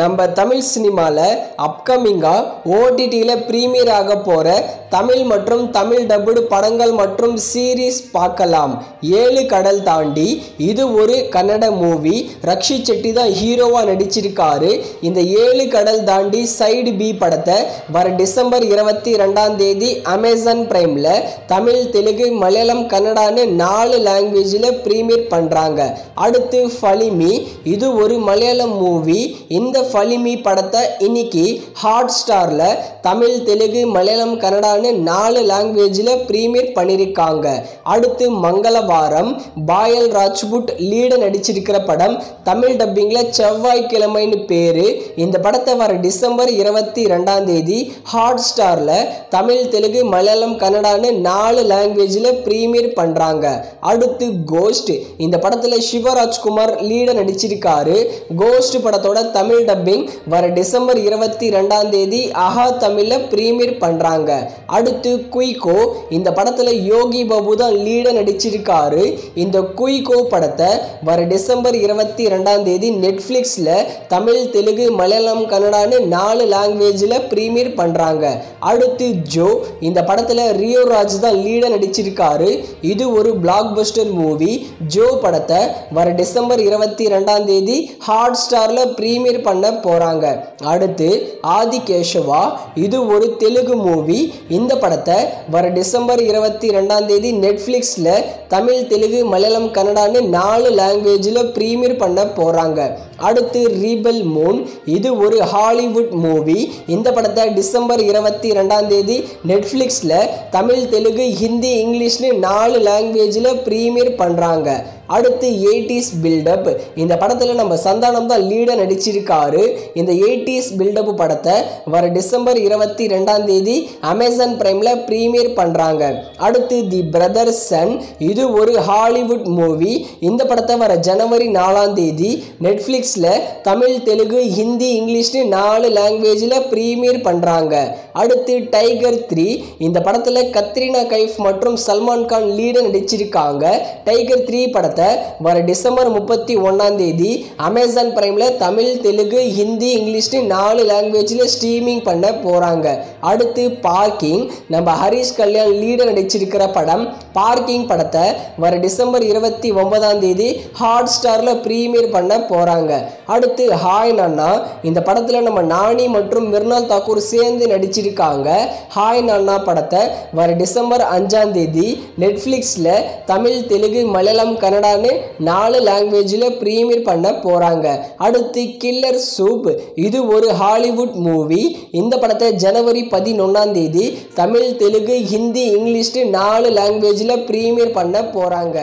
நம்ம தமிழ் சினிமாவில் அப்கமிங்காக ஓடிடியில் ப்ரீமியர் ஆக போகிற தமிழ் மற்றும் தமிழ் டப்புடு படங்கள் மற்றும் சீரீஸ் பார்க்கலாம். 7 கடல் தாண்டி இது ஒரு கன்னட மூவி. ரக்ஷித் செட்டி தான் ஹீரோவாக நடிச்சிருக்காரு. இந்த 7 கடல் தாண்டி சைடு பி படத்தை வர டிசம்பர் 22 அமேசான் பிரைமில் தமிழ், தெலுங்கு, மலையாளம், கன்னடான்னு 4 லாங்குவேஜில் ப்ரீமியர் பண்ணுறாங்க. அடுத்து ஃபலிமி, இது ஒரு மலையாளம் மூவி. இந்த ஃபலிமி படத்தை இன்னைக்கு ஹாட் ஸ்டாரில் தமிழ், தெலுங்கு, மலையாளம், கன்னடான்னு 4 லாங்குவேஜில் ப்ரீமியர் பண்ணியிருக்காங்க. அடுத்து மங்களவாரம், பாயல் ராஜ்புட் லீட நடிச்சிருக்கிற படம். தமிழ் டப்பிங்கில் செவ்வாய்க்கிழமைன்னு பேர். இந்த படத்தை வர டிசம்பர் 22 ஹாட் ஸ்டாரில் தமிழ், தெலுங்கு, மலையாளம், கன்னடான்னு 4 லாங்குவேஜில் ப்ரீமியர் பண்ணுறாங்க. அடுத்து கோஸ்ட், இந்த படத்தில் சிவராஜ்குமார் லீட நடிச்சிருக்காரு. கோஸ்ட் படத்தோட தமிழ் டப்பிங் வர டிசம்பர் 22 ஆஹா தமிழில் ப்ரீமியர் பண்ணுறாங்க. அடுத்து குயிகோ, இந்த படத்தில் யோகி பாபு தான் லீட நடிச்சிருக்காரு. இந்த குயிகோ படத்தை வர டிசம்பர் 22 நெட்ஃப்ளிக்ஸில் தமிழ், தெலுங்கு, மலையாளம், கன்னடான்னு 4 லாங்குவேஜில் ப்ரீமியர் பண்ணுறாங்க. அடுத்து ஜோ, இந்த படத்தில் ரியோ ராஜ் தான் லீட நடிச்சிருக்காரு. இது ஒரு பிளாக் பஸ்டர் மூவி. ஜோ படத்தை வர டிசம்பர் 22 ஹாட் ஸ்டாரில் ப்ரீமியர் பண்ண போகிறாங்க. அடுத்து ஆதிகேஷவா, இது ஒரு தெலுங்கு மூவி. இந்த படத்தை வர டிசம்பர் 22 நெட்ஃப்ளிக்ஸில் தமிழ், தெலுங்கு, மலையாளம், கன்னடான்னு 4 லாங்குவேஜில் ப்ரீமியர் பண்ண போகிறாங்க. அடுத்து ரீபல் மூன், இது ஒரு ஹாலிவுட் மூவி. இந்த படத்தை டிசம்பர் 22 நெட்ஃப்ளிக்ஸில் தமிழ், தெலுங்கு, ஹிந்தி, இங்கிலீஷ்னு 4 லாங்குவேஜில் ப்ரீமியர் பண்ணுறாங்க. அடுத்து 80s பில்டப், இந்த படத்தில் நம்ம சந்தானம் தான் லீட நடிச்சிருக்காரு. இந்த 80s பில்டப் படத்தை வர டிசம்பர் 22 அமேசான் பிரைமில் ப்ரீமியர் பண்ணுறாங்க. அடுத்து தி பிரதர் சன், இது ஒரு ஹாலிவுட் மூவி. இந்த படத்தை வர ஜனவரி 4 நெட்ஃப்ளிக்ஸில் தமிழ், தெலுங்கு, ஹிந்தி, இங்கிலீஷ்னு 4 லாங்குவேஜில் ப்ரீமியர் பண்ணுறாங்க. அடுத்து டைகர் 3, இந்த படத்தில் கத்ரீனா கைஃப் மற்றும் சல்மான் கான் லீட நடிச்சிருக்காங்க. டைகர் 3 படத்தை வர டிசம்பர் 31 அமேசான் பிரைமில் தமிழ், தெலுங்கு, ஹிந்தி, இங்கிலீஷ்னு 4 லாங்குவேஜில் ஸ்ட்ரீமிங் பண்ண போகிறாங்க. அடுத்து பார்க்கிங், நம்ம ஹரிஷ் கல்யாண் லீட நடிச்சிருக்கிற படம். பார்க்கிங் படத்தை வர டிசம்பர் 29 ஹாட் ஸ்டாரில் ப்ரீமியர் பண்ண போகிறாங்க. அடுத்து ஹாய் நானா, இந்த படத்தில் நம்ம நானி மற்றும் மிர்னால் தாக்கூர் சேர்ந்து நடிச்சிருக்காங்க. ஹாய் நானா படத்தை வர டிசம்பர் 5 நெட்ஃப்ளிக்ஸில் தமிழ், தெலுங்கு, மலையாளம், கன்னடான்னு 4 லாங்குவேஜில் ப்ரீமியர் பண்ண போகிறாங்க. அடுத்து கில்லர் சூப், இது ஒரு ஹாலிவுட் மூவி. இந்த படத்தை ஜனவரி 11 தமிழ், தெலுங்கு, ஹிந்தி, இங்கிலீஷ்னு 4 லாங்குவேஜில் ப்ரீமியர் பண்ண போகிறாங்க.